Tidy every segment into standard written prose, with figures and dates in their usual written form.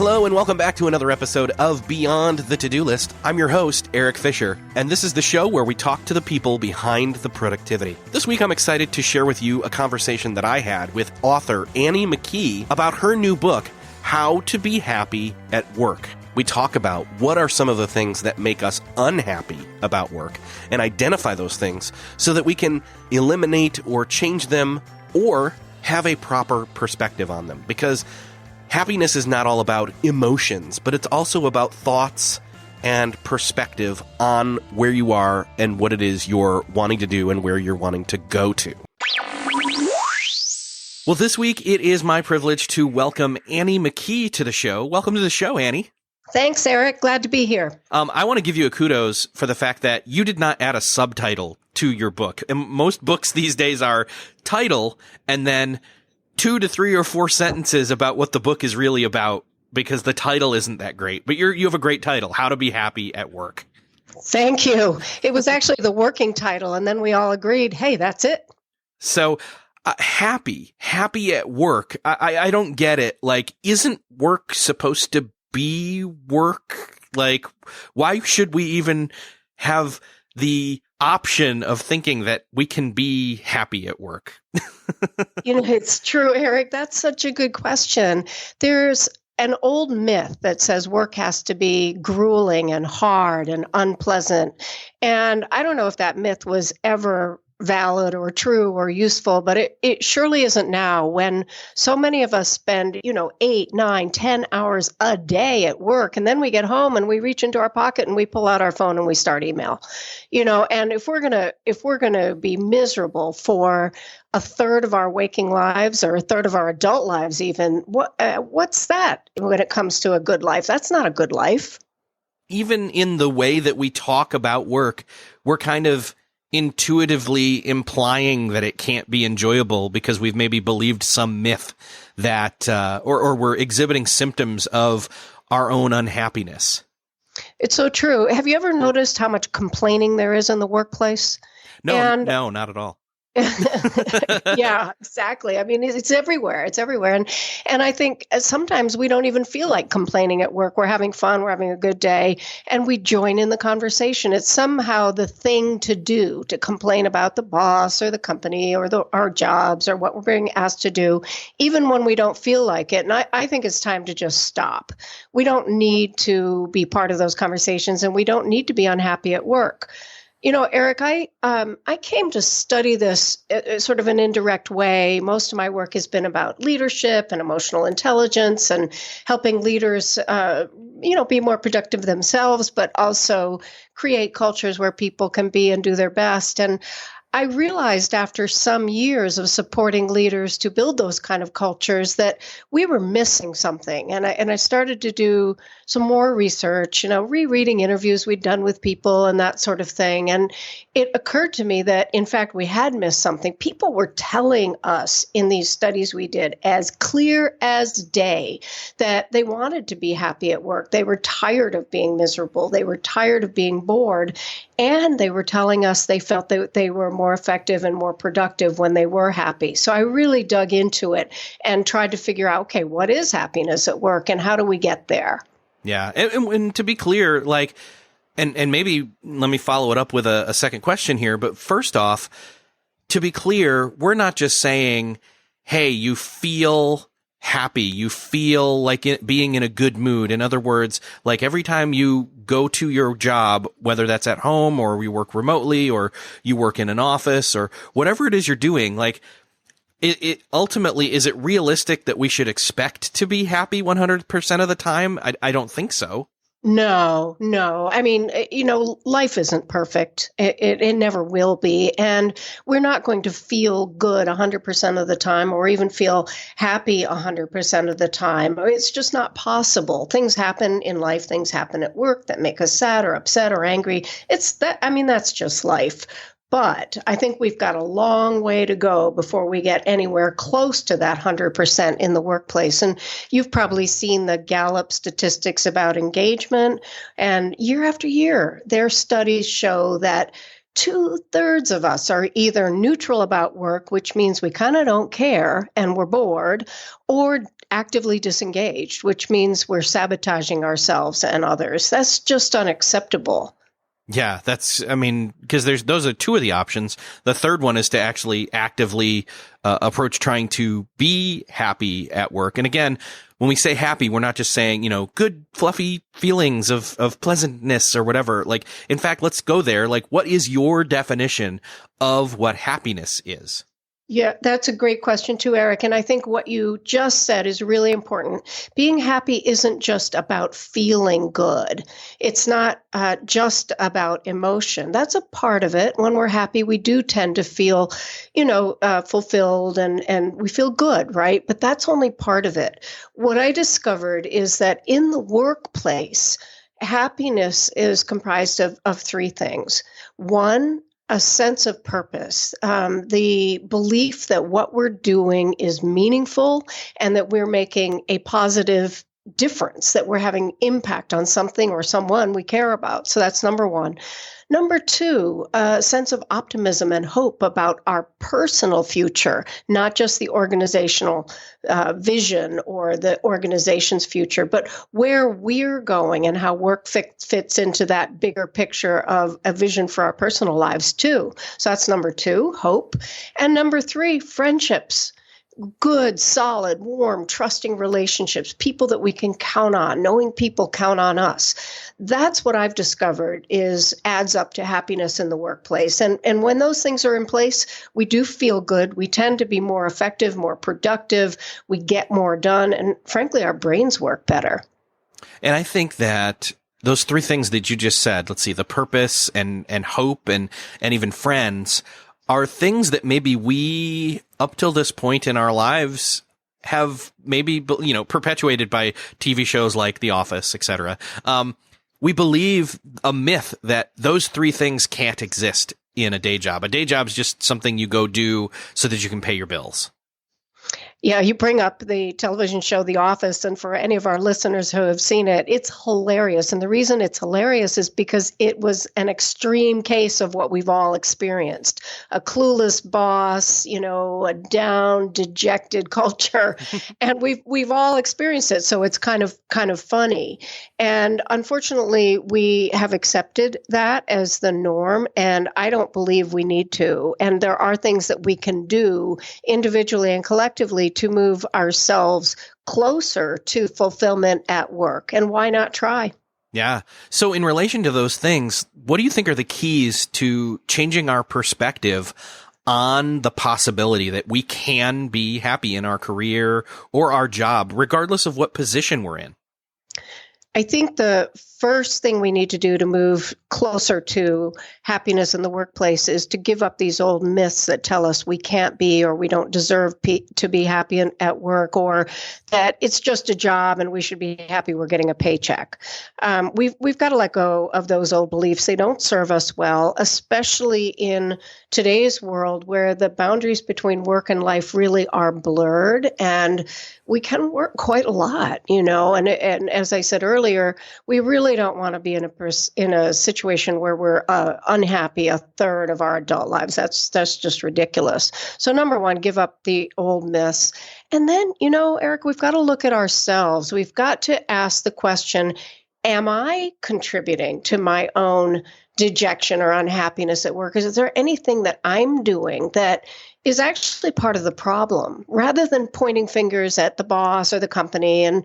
Hello and welcome back to another episode of Beyond the To-Do List. I'm your host, Eric Fisher, and this is the show where we talk to the people behind the productivity. This week I'm excited to share with you a conversation that I had with author Annie Mckee about her new book, How to Be Happy at Work. We talk about what are some of the things that make us unhappy about work and identify those things so that we can eliminate or change them or have a proper perspective on them. Because happiness is not all about emotions, but it's also about thoughts and perspective on where you are and what it is you're wanting to do and where you're wanting to go to. Well, this week it is my privilege to welcome Annie Mckee to the show. Welcome to the show, Annie. Thanks, Eric. Glad to be here. I want to give you a kudos for the fact that you did not add a subtitle to your book. And most books these days are title and then 2 to 3 or 4 sentences about what the book is really about because the title isn't that great. But you have a great title, How to Be Happy at Work. Thank you. It was actually the working title, and then we all agreed, hey, that's it. So happy at work. I don't get it. Like, isn't work supposed to be work? Like, why should we even have the option of thinking that we can be happy at work? It's true, Eric. That's such a good question. There's an old myth that says work has to be grueling and hard and unpleasant. And I don't know if that myth was ever valid or true or useful, but it surely isn't now when so many of us spend, 8, 9, 10 hours a day at work. And then we get home and we reach into our pocket and we pull out our phone and we start email, and if we're going to be miserable for a third of our waking lives or a third of our adult lives, even what's that when it comes to a good life? That's not a good life. Even in the way that we talk about work, we're kind of intuitively implying that it can't be enjoyable because we've maybe believed some myth that, or we're exhibiting symptoms of our own unhappiness. It's so true. Have you ever noticed how much complaining there is in the workplace? No, not at all. Yeah, exactly. I mean, it's everywhere. It's everywhere. And I think sometimes we don't even feel like complaining at work. We're having fun. We're having a good day. And we join in the conversation. It's somehow the thing to do, to complain about the boss or the company or our jobs or what we're being asked to do, even when we don't feel like it. And I think it's time to just stop. We don't need to be part of those conversations, and we don't need to be unhappy at work. Eric, I came to study this sort of an indirect way. Most of my work has been about leadership and emotional intelligence and helping leaders, be more productive themselves, but also create cultures where people can be and do their best. And I realized after some years of supporting leaders to build those kind of cultures that we were missing something. And I started to do some more research, rereading interviews we'd done with people and that sort of thing. And it occurred to me that, in fact, we had missed something. People were telling us in these studies we did as clear as day that they wanted to be happy at work. They were tired of being miserable. They were tired of being bored. And they were telling us they felt that they were more effective and more productive when they were happy. So I really dug into it and tried to figure out, okay, what is happiness at work and how do we get there? Yeah. And to be clear, and maybe let me follow it up with a second question here. But first off, to be clear, we're not just saying, hey, you feel happy, you feel like being in a good mood. In other words, like every time you go to your job, whether that's at home or you work remotely or you work in an office or whatever it is you're doing, like it ultimately, is it realistic that we should expect to be happy 100% of the time? I don't think so. No. I mean, life isn't perfect. It never will be. And we're not going to feel good 100% of the time or even feel happy 100% of the time. It's just not possible. Things happen in life. Things happen at work that make us sad or upset or angry. That's just life. But I think we've got a long way to go before we get anywhere close to that 100% in the workplace. And you've probably seen the Gallup statistics about engagement. And year after year, their studies show that 2/3 of us are either neutral about work, which means we kind of don't care and we're bored, or actively disengaged, which means we're sabotaging ourselves and others. That's just unacceptable. Yeah, because those are two of the options. The third one is to actually actively approach trying to be happy at work. And again, when we say happy, we're not just saying, good, fluffy feelings of pleasantness or whatever. Like, in fact, let's go there. Like, what is your definition of what happiness is? Yeah, that's a great question too, Eric. And I think what you just said is really important. Being happy isn't just about feeling good. It's not just about emotion. That's a part of it. When we're happy, we do tend to feel, fulfilled and we feel good, right? But that's only part of it. What I discovered is that in the workplace, happiness is comprised of three things. One, a sense of purpose, the belief that what we're doing is meaningful and that we're making a positive difference, that we're having impact on something or someone we care about. So that's number one. Number two, a sense of optimism and hope about our personal future, not just the organizational vision or the organization's future, but where we're going and how work fits into that bigger picture of a vision for our personal lives too. So that's number two, hope. And number three, friendships. Good, solid, warm, trusting relationships, people that we can count on, knowing people count on us. That's what I've discovered adds up to happiness in the workplace. And when those things are in place, we do feel good. We tend to be more effective, more productive. We get more done. And frankly, our brains work better. And I think that those three things that you just said, let's see, the purpose and hope and even friends, are things that maybe we, up till this point in our lives, have maybe, perpetuated by TV shows like The Office, etc. We believe a myth that those three things can't exist in a day job. A day job is just something you go do so that you can pay your bills. Yeah, you bring up the television show The Office, and for any of our listeners who have seen it, it's hilarious. And the reason it's hilarious is because it was an extreme case of what we've all experienced. A clueless boss, a down, dejected culture, and we've all experienced it. So it's kind of funny. And unfortunately, we have accepted that as the norm, and I don't believe we need to. And there are things that we can do individually and collectively to move ourselves closer to fulfillment at work. And why not try? Yeah. So in relation to those things, what do you think are the keys to changing our perspective on the possibility that we can be happy in our career or our job, regardless of what position we're in? I think the first thing we need to do to move closer to happiness in the workplace is to give up these old myths that tell us we can't be or we don't deserve to be happy at work, or that it's just a job and we should be happy we're getting a paycheck. We've got to let go of those old beliefs. They don't serve us well, especially in today's world where the boundaries between work and life really are blurred, and we can work quite a lot, and as I said earlier, we really don't want to be in a situation where we're unhappy a third of our adult lives. That's just ridiculous. So number one, give up the old myths. And then, Eric, we've got to look at ourselves. We've got to ask the question, am I contributing to my own dejection or unhappiness at work? Is there anything that I'm doing that is actually part of the problem, rather than pointing fingers at the boss or the company? And,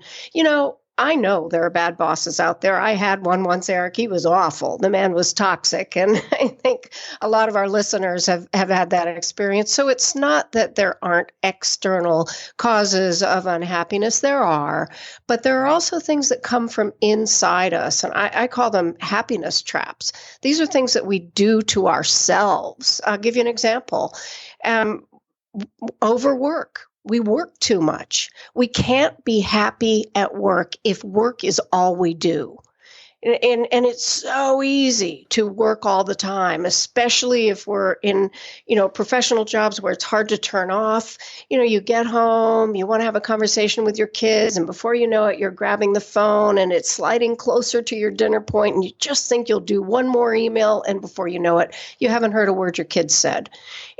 I know there are bad bosses out there. I had one once, Eric. He was awful. The man was toxic. And I think a lot of our listeners have had that experience. So it's not that there aren't external causes of unhappiness. There are. But there are also things that come from inside us. And I call them happiness traps. These are things that we do to ourselves. I'll give you an example. Overwork. We work too much. We can't be happy at work if work is all we do. And it's so easy to work all the time, especially if we're in, professional jobs where it's hard to turn off. You get home, you want to have a conversation with your kids, and before you know it, you're grabbing the phone and it's sliding closer to your dinner point, and you just think you'll do one more email, and before you know it, you haven't heard a word your kids said.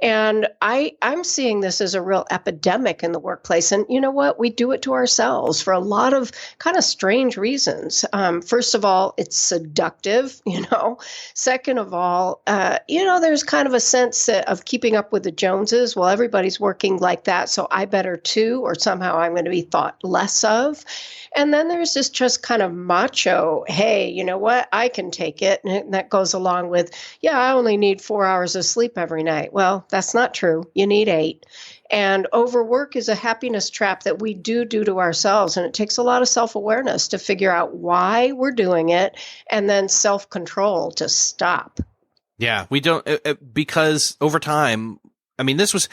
And I'm seeing this as a real epidemic in the workplace. And you know what? We do it to ourselves for a lot of kind of strange reasons. First of all, it's seductive, Second of all, there's kind of a sense of keeping up with the Joneses. Well, everybody's working like that, so I better too, or somehow I'm going to be thought less of. And then there's this just kind of macho, hey, you know what? I can take it. And that goes along with, yeah, I only need 4 hours of sleep every night. Well, that's not true. You need 8. And overwork is a happiness trap that we do to ourselves. And it takes a lot of self-awareness to figure out why we're doing it, and then self-control to stop. Yeah, we don't, because over time, I mean, this was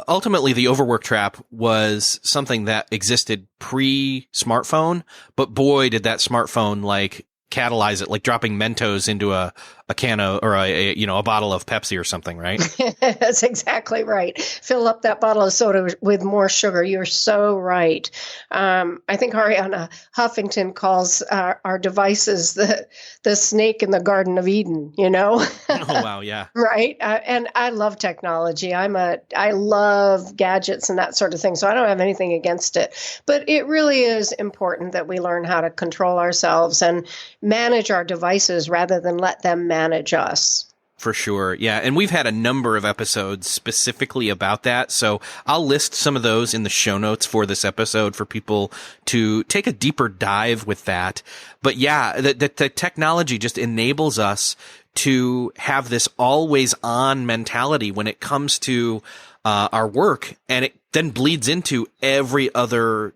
ultimately the overwork trap was something that existed pre-smartphone, but boy, did that smartphone catalyze it, like dropping Mentos into a can of, or a bottle of Pepsi or something, right? That's exactly right. Fill up that bottle of soda with more sugar. You're so right. I think Ariana Huffington calls our devices the snake in the Garden of Eden, Oh, wow. Yeah. Right. And I love technology. I love gadgets and that sort of thing. So I don't have anything against it, but it really is important that we learn how to control ourselves and manage our devices rather than let them manage us. For sure. Yeah. And we've had a number of episodes specifically about that. So I'll list some of those in the show notes for this episode for people to take a deeper dive with that. But yeah, the technology just enables us to have this always on mentality when it comes to our work. And it then bleeds into every other,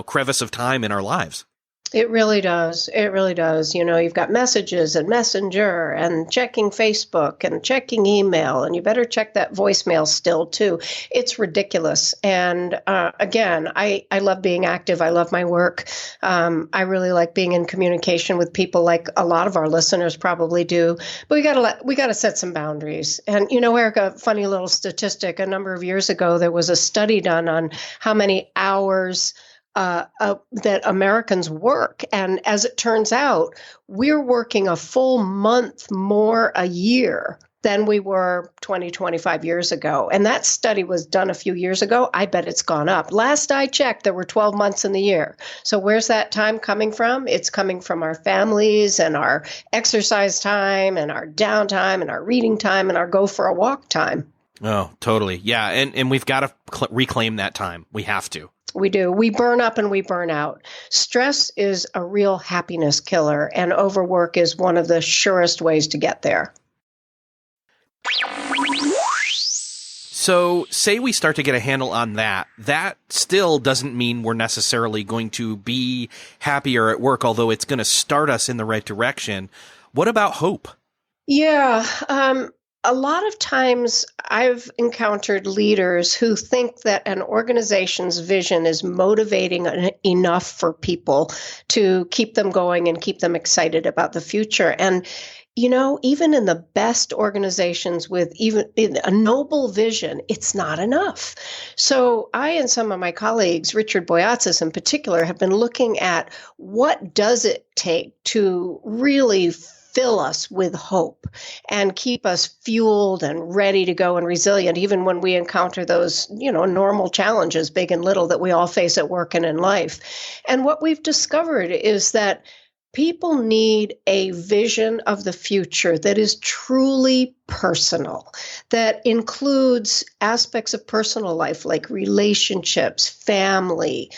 crevice of time in our lives. It really does. It really does. You've got messages and Messenger and checking Facebook and checking email, and you better check that voicemail still too. It's ridiculous. And again, I love being active. I love my work. I really like being in communication with people, like a lot of our listeners probably do. But we gotta set some boundaries. And Eric, a funny little statistic. A number of years ago, there was a study done on how many hours that Americans work. And as it turns out, we're working a full month more a year than we were 20, 25 years ago. And that study was done a few years ago. I bet it's gone up. Last I checked, there were 12 months in the year. So where's that time coming from? It's coming from our families and our exercise time and our downtime and our reading time and our go for a walk time. Oh, totally. Yeah. And we've got to reclaim that time. We have to. We do. We burn up and we burn out. Stress is a real happiness killer, and overwork is one of the surest ways to get there. So say we start to get a handle on that. That still doesn't mean we're necessarily going to be happier at work, although it's going to start us in the right direction. What about hope? Yeah. A lot of times I've encountered leaders who think that an organization's vision is motivating enough for people to keep them going and keep them excited about the future. And, even in the best organizations with even a noble vision, it's not enough. So I and some of my colleagues, Richard Boyatzis in particular, have been looking at what does it take to really fill us with hope and keep us fueled and ready to go and resilient, even when we encounter those, normal challenges, big and little, that we all face at work and in life. And what we've discovered is that people need a vision of the future that is truly personal, that includes aspects of personal life like relationships, family,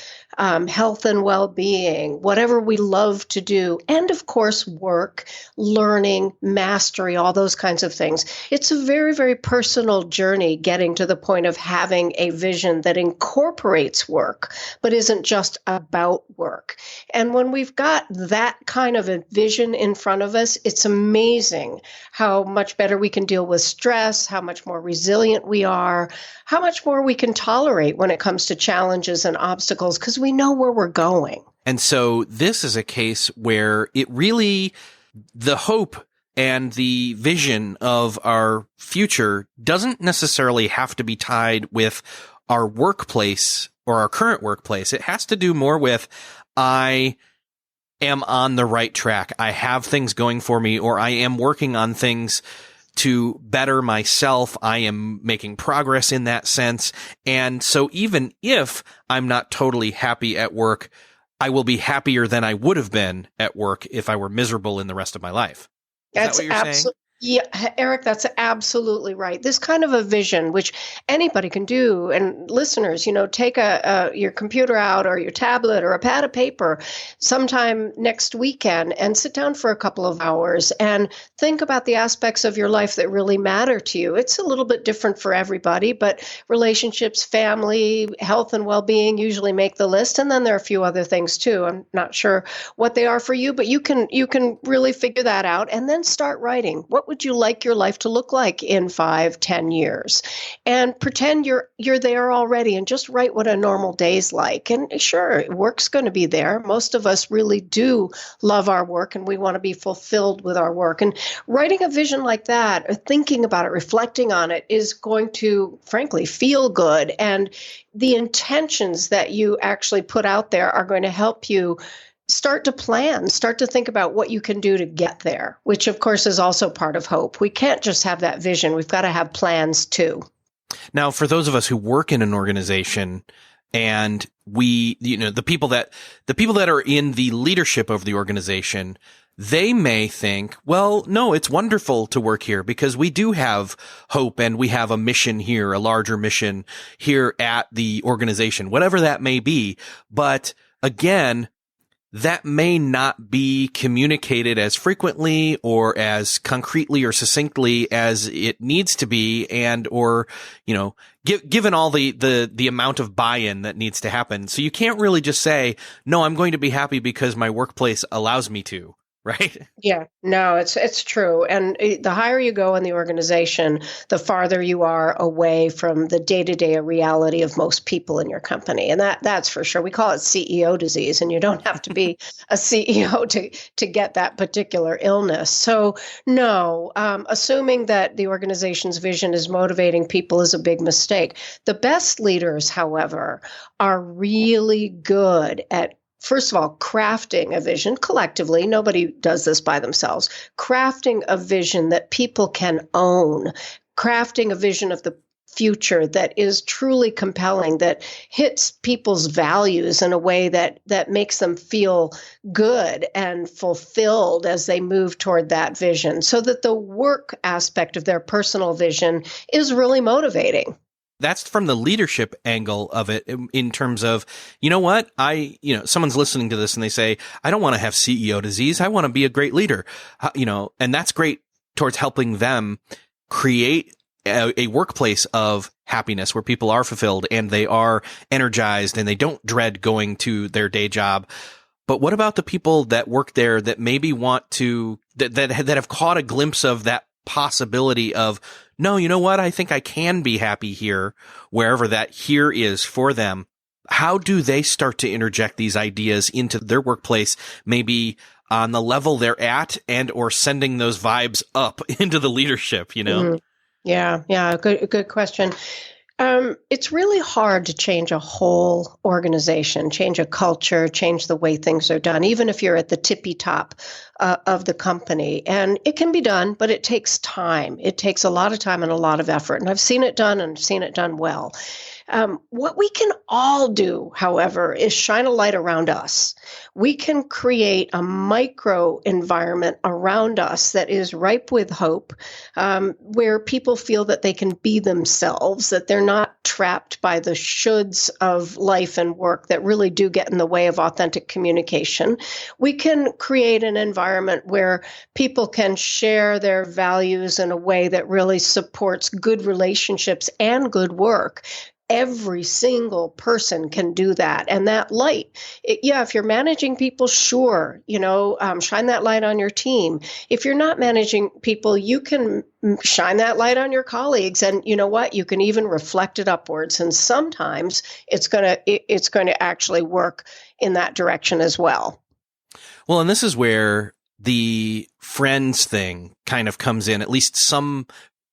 health and well-being, whatever we love to do, and of course, work, learning, mastery, all those kinds of things. It's a very, very personal journey getting to the point of having a vision that incorporates work, but isn't just about work. And when we've got that kind of a vision in front of us, it's amazing how much better we can deal with stress, how much more resilient we are, how much more we can tolerate when it comes to challenges and obstacles, because we know where we're going. And so this is a case where it really, the hope and the vision of our future doesn't necessarily have to be tied with our workplace or our current workplace. It has to do more with, I am on the right track. I have things going for me, or I am working on things to better myself. I am making progress in that sense. And so even if I'm not totally happy at work, I will be happier than I would have been at work if I were miserable in the rest of my life. Is that what you're saying? Yeah, Eric, that's absolutely right. This kind of a vision, which anybody can do, and listeners, take your computer out or your tablet or a pad of paper sometime next weekend and sit down for a couple of hours and think about the aspects of your life that really matter to you. It's a little bit different for everybody, but relationships, family, health, and well-being usually make the list. And then there are a few other things too. I'm not sure what they are for you, but you can really figure that out and then start writing. What would you like your life to look like in 5-10 years? And pretend you're there already and just write what a normal day's like. And sure, work's going to be there. Most of us really do love our work and we want to be fulfilled with our work. And writing a vision like that, or thinking about it, reflecting on it, is going to, frankly, feel good. And the intentions that you actually put out there are going to help you start to plan, start to think about what you can do to get there, which of course is also part of hope. We can't just have that vision. We've got to have plans too. Now, for those of us who work in an organization and the people that are in the leadership of the organization, they may think, well, no, it's wonderful to work here because we do have hope and we have a mission here, a larger mission here at the organization, whatever that may be. But again, that may not be communicated as frequently or as concretely or succinctly as it needs to be, and or given all the amount of buy-in that needs to happen. So you can't really just say, no, I'm going to be happy because my workplace allows me to. Right? Yeah, no, it's true. And the higher you go in the organization, the farther you are away from the day-to-day reality of most people in your company. And that's for sure. We call it CEO disease, and you don't have to be a CEO to get that particular illness. So no, assuming that the organization's vision is motivating people is a big mistake. The best leaders, however, are really good at, first of all, crafting a vision collectively. Nobody does this by themselves. Crafting a vision that people can own, crafting a vision of the future that is truly compelling, that hits people's values in a way that makes them feel good and fulfilled as they move toward that vision, so that the work aspect of their personal vision is really motivating. That's from the leadership angle of it, in terms of, what? Someone's listening to this and they say, I don't want to have CEO disease. I want to be a great leader, and that's great towards helping them create a workplace of happiness where people are fulfilled and they are energized and they don't dread going to their day job. But what about the people that work there that maybe want to, that have caught a glimpse of that possibility of, no, you know what? I think I can be happy here, wherever that here is for them. How do they start to interject these ideas into their workplace, maybe on the level they're at, and or sending those vibes up into the leadership, Mm-hmm. Yeah. Good question. It's really hard to change a whole organization, change a culture, change the way things are done, even if you're at the tippy top of the company. And it can be done, but it takes time. It takes a lot of time and a lot of effort. And I've seen it done, and seen it done well. What we can all do, however, is shine a light around us. We can create a micro environment around us that is ripe with hope, where people feel that they can be themselves, that they're not trapped by the shoulds of life and work that really do get in the way of authentic communication. We can create an environment where people can share their values in a way that really supports good relationships and good work. every single person can do that. And that light, if you're managing people, sure, shine that light on your team. If you're not managing people, you can shine that light on your colleagues. And you know what? You can even reflect it upwards. And sometimes it's going to actually work in that direction as well. Well, and this is where the friends thing kind of comes in, at least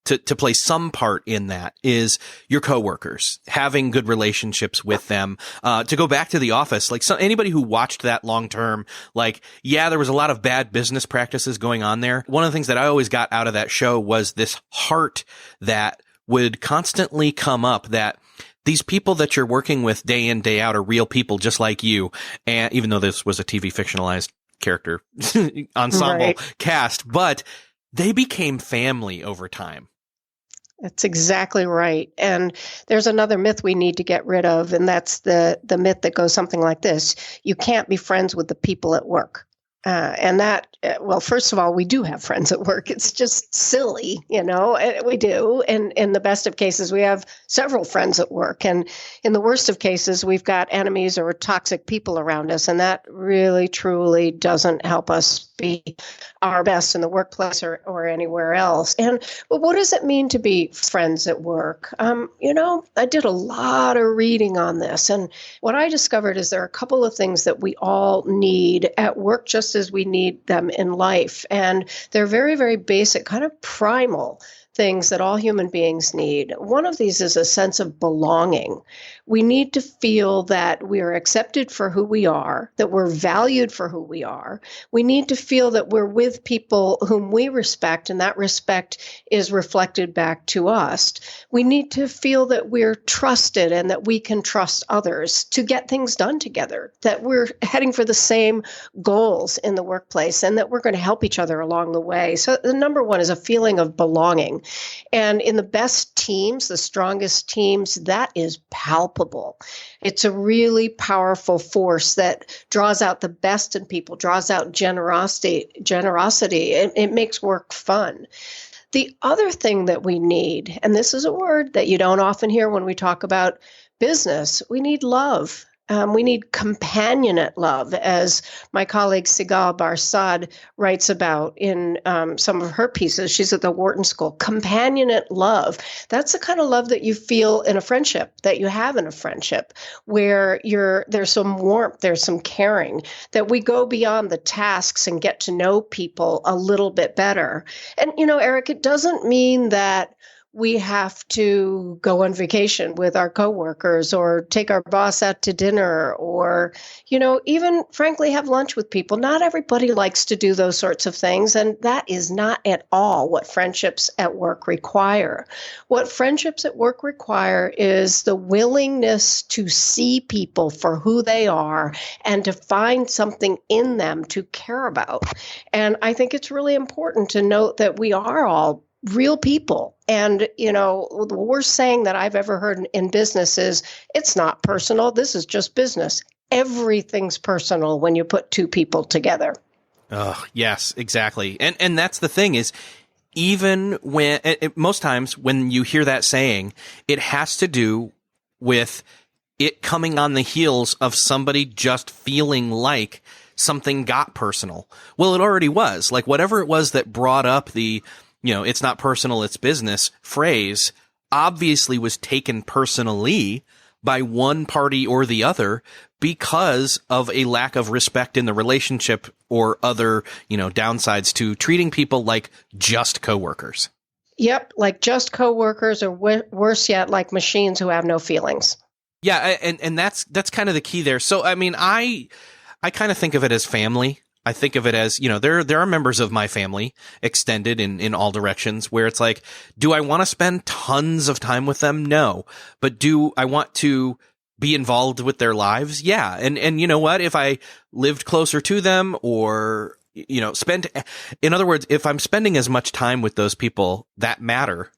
to play some part in that, is your coworkers, having good relationships with them. To go back to The Office, like anybody who watched that long term, like, yeah, there was a lot of bad business practices going on there. One of the things that I always got out of that show was this heart that would constantly come up, that these people that you're working with day in, day out are real people just like you. And even though this was a TV fictionalized character ensemble cast, but they became family over time. That's exactly right. And there's another myth we need to get rid of, and that's the myth that goes something like this. You can't be friends with the people at work. And that, well, first of all, we do have friends at work. It's just silly, we do. And in the best of cases, we have several friends at work. And in the worst of cases, we've got enemies or toxic people around us. And that really, truly doesn't help us be our best in the workplace or anywhere else. But what does it mean to be friends at work? I did a lot of reading on this. And what I discovered is there are a couple of things that we all need at work, just as we need them in life. And they're very, very basic, kind of primal things that all human beings need. One of these is a sense of belonging. We need to feel that we are accepted for who we are, that we're valued for who we are. We need to feel that we're with people whom we respect, and that respect is reflected back to us. We need to feel that we're trusted and that we can trust others to get things done together, that we're heading for the same goals in the workplace, and that we're going to help each other along the way. So the number one is a feeling of belonging. And in the best teams, the strongest teams, that is palpable. It's a really powerful force that draws out the best in people, draws out generosity. It makes work fun. The other thing that we need, and this is a word that you don't often hear when we talk about business, we need love. We need companionate love, as my colleague Sigal Barsad writes about in some of her pieces. She's at the Wharton School. Companionate love. That's the kind of love that you feel in a friendship, that you have in a friendship, where there's some warmth, there's some caring, that we go beyond the tasks and get to know people a little bit better. And, Eric, it doesn't mean that we have to go on vacation with our coworkers or take our boss out to dinner or, even frankly have lunch with people. Not everybody likes to do those sorts of things. And that is not at all what friendships at work require. What friendships at work require is the willingness to see people for who they are and to find something in them to care about. And I think it's really important to note that we are all real people. And, the worst saying that I've ever heard in business is, it's not personal. This is just business. Everything's personal when you put two people together. Oh, yes, exactly. And that's the thing is, even when most times when you hear that saying, it has to do with it coming on the heels of somebody just feeling like something got personal. Well, it already was. Like whatever it was that brought up the it's not personal, it's business phrase obviously was taken personally by one party or the other because of a lack of respect in the relationship or other, downsides to treating people like just coworkers. Yep, like just coworkers, or worse yet, like machines who have no feelings. Yeah, and that's kind of the key there. So, I mean, I kind of think of it as family. I think of it as, there are members of my family extended in all directions where it's like, do I want to spend tons of time with them? No. But do I want to be involved with their lives? Yeah. And you know what? If I lived closer to them or, in other words, if I'm spending as much time with those people that matter,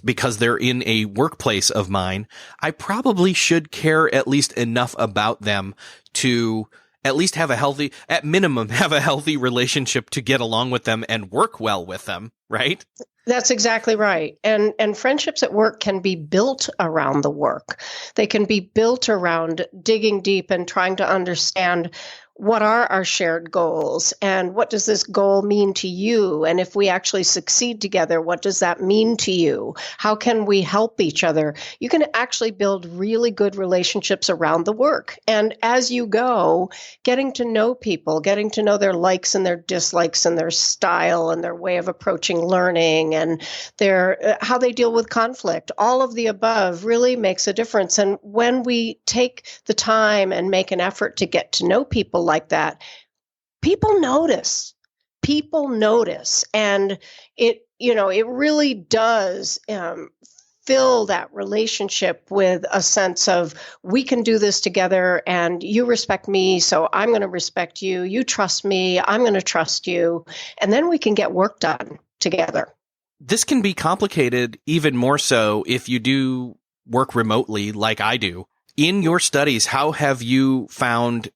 because they're in a workplace of mine, I probably should care at least enough about them to at least at minimum, have a healthy relationship to get along with them and work well with them, right? That's exactly right. And friendships at work can be built around the work. They can be built around digging deep and trying to understand what are our shared goals and what does this goal mean to you? And if we actually succeed together, what does that mean to you? How can we help each other? You can actually build really good relationships around the work. And as you go, getting to know people, getting to know their likes and their dislikes and their style and their way of approaching learning and their how they deal with conflict, all of the above really makes a difference. And when we take the time and make an effort to get to know people like that, people notice. People notice, and it really does fill that relationship with a sense of we can do this together, and you respect me, so I'm going to respect you. You trust me, I'm going to trust you, and then we can get work done together. This can be complicated even more so if you do work remotely, like I do. In your studies, how have you found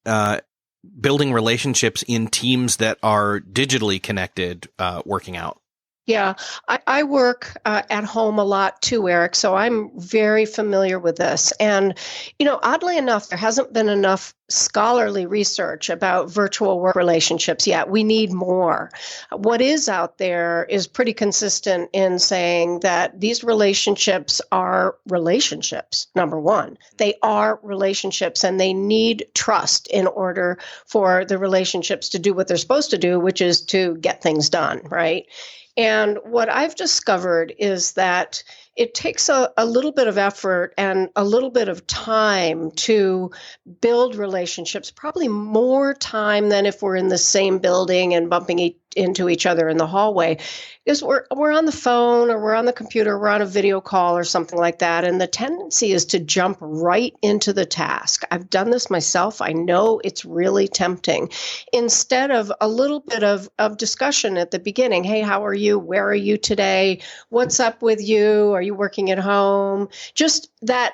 building relationships in teams that are digitally connected working out? Yeah, I work at home a lot too, Eric, so I'm very familiar with this. And, oddly enough, there hasn't been enough scholarly research about virtual work relationships yet. We need more. What is out there is pretty consistent in saying that these relationships are relationships, number one. They are relationships, and they need trust in order for the relationships to do what they're supposed to do, which is to get things done, right? And what I've discovered is that it takes a little bit of effort and a little bit of time to build relationships, probably more time than if we're in the same building and bumping into each other in the hallway. Because we're on the phone or we're on the computer, we're on a video call or something like that. And the tendency is to jump right into the task. I've done this myself. I know it's really tempting. Instead of a little bit of discussion at the beginning. Hey, how are you? Where are you today? What's up with you? Are you working at home? Just that,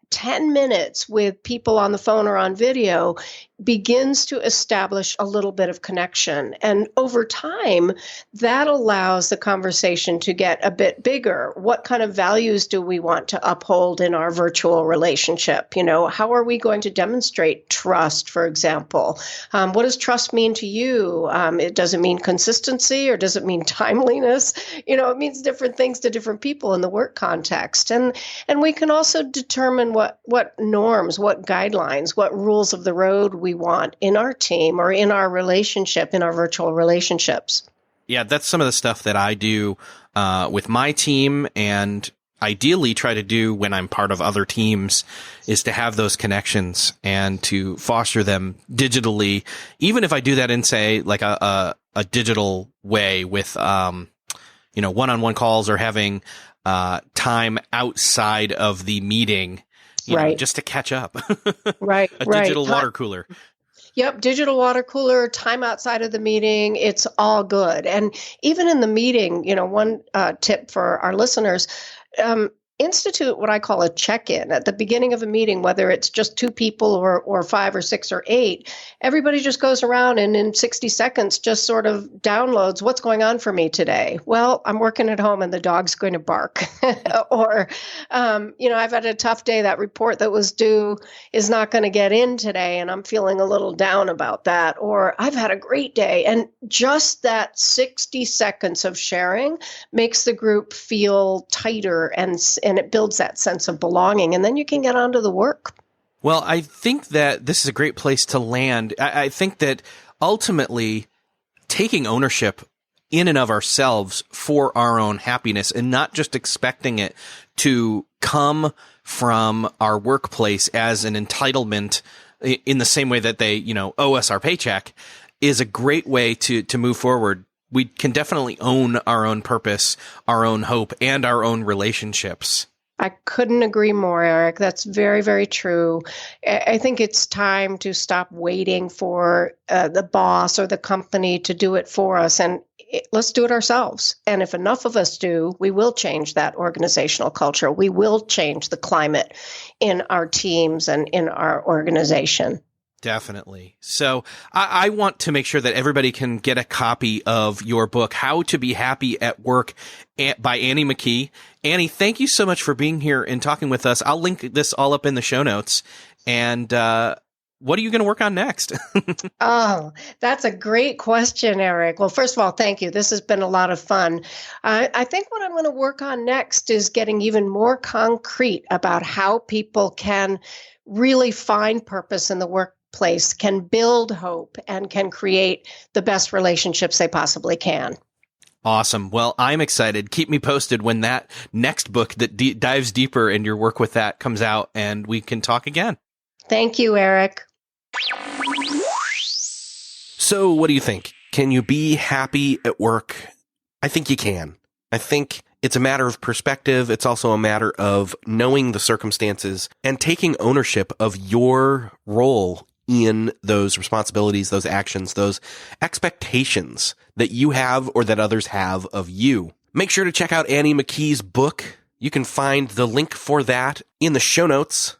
10 minutes with people on the phone or on video begins to establish a little bit of connection. And over time, that allows the conversation to get a bit bigger. What kind of values do we want to uphold in our virtual relationship? How are we going to demonstrate trust, for example? What does trust mean to you? Does it mean consistency or does it mean timeliness? It means different things to different people in the work context. And we can also determine what norms, what guidelines, what rules of the road we want in our team or in our relationship, in our virtual relationships. Yeah, that's some of the stuff that I do with my team, and ideally try to do when I'm part of other teams, is to have those connections and to foster them digitally, even if I do that in, say, like a digital way with one-on-one calls or having time outside of the meeting, just to catch up. Right. A digital water cooler. Yep. Digital water cooler, time outside of the meeting. It's all good. And even in the meeting, one tip for our listeners, institute what I call a check-in at the beginning of a meeting, whether it's just two people or 5 or 6 or 8. Everybody just goes around and in 60 seconds just sort of downloads what's going on for me today. Well, I'm working at home and the dog's going to bark. Or, I've had a tough day. That report that was due is not going to get in today and I'm feeling a little down about that. Or I've had a great day. And just that 60 seconds of sharing makes the group feel tighter and it builds that sense of belonging, and then you can get on to the work. Well, I think that this is a great place to land. I think that ultimately taking ownership in and of ourselves for our own happiness and not just expecting it to come from our workplace as an entitlement in the same way that they, owe us our paycheck is a great way to move forward. We can definitely own our own purpose, our own hope, and our own relationships. I couldn't agree more, Eric. That's very, very true. I think it's time to stop waiting for the boss or the company to do it for us, and let's do it ourselves. And if enough of us do, we will change that organizational culture. We will change the climate in our teams and in our organization. Definitely. So I want to make sure that everybody can get a copy of your book, How to Be Happy at Work, by Annie Mckee. Annie, thank you so much for being here and talking with us. I'll link this all up in the show notes. And what are you going to work on next? Oh, that's a great question, Eric. Well, first of all, thank you. This has been a lot of fun. I think what I'm going to work on next is getting even more concrete about how people can really find purpose in the workplace, can build hope, and can create the best relationships they possibly can. Awesome. Well, I'm excited. Keep me posted when that next book that dives deeper in your work with that comes out, and we can talk again. Thank you, Eric. So what do you think? Can you be happy at work? I think you can. I think it's a matter of perspective. It's also a matter of knowing the circumstances and taking ownership of your role in those responsibilities, those actions, those expectations that you have or that others have of you. Make sure to check out Annie Mckee's book. You can find the link for that in the show notes.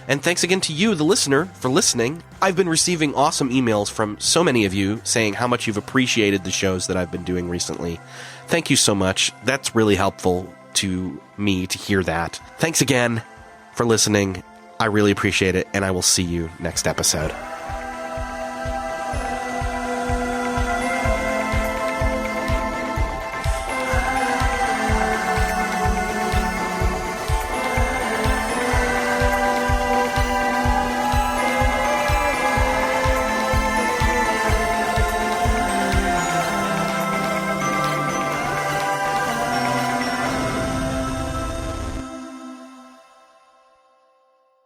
And thanks again to you, the listener, for listening. I've been receiving awesome emails from so many of you saying how much you've appreciated the shows that I've been doing recently. Thank you so much. That's really helpful to me to hear that. Thanks again for listening. I really appreciate it, and I will see you next episode.